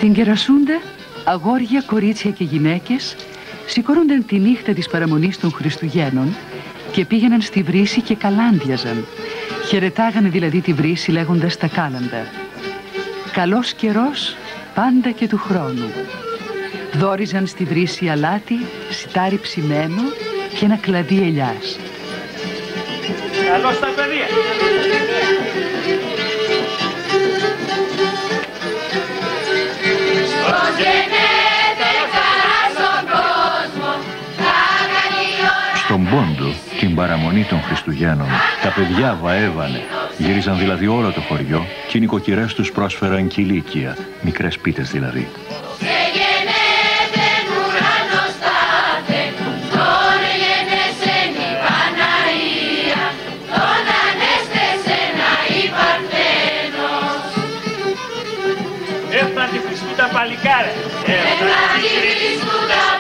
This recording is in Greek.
Στην Κερασούντα, αγόρια, κορίτσια και γυναίκες σηκώνονταν τη νύχτα της παραμονής των Χριστουγέννων και πήγαιναν στη βρύση και καλάνδιαζαν. Χαιρετάγανε δηλαδή τη βρύση λέγοντας τα κάλαντα. Καλός καιρός πάντα και του χρόνου. Δόριζαν στη βρύση αλάτι, σιτάρι ψημένο και ένα κλαδί ελιάς. Καλώς τα παιδιά! Στον Πόντο, την παραμονή των Χριστουγέννων, τα παιδιά βαεύανε. Γύριζαν δηλαδή όλο το χωριό και οι νοικοκυρές τους πρόσφεραν κηλίκια, μικρές πίτες δηλαδή. Έφτανε τη Χριστούτα παλικάρε! Έφτανε τη Χριστούτα!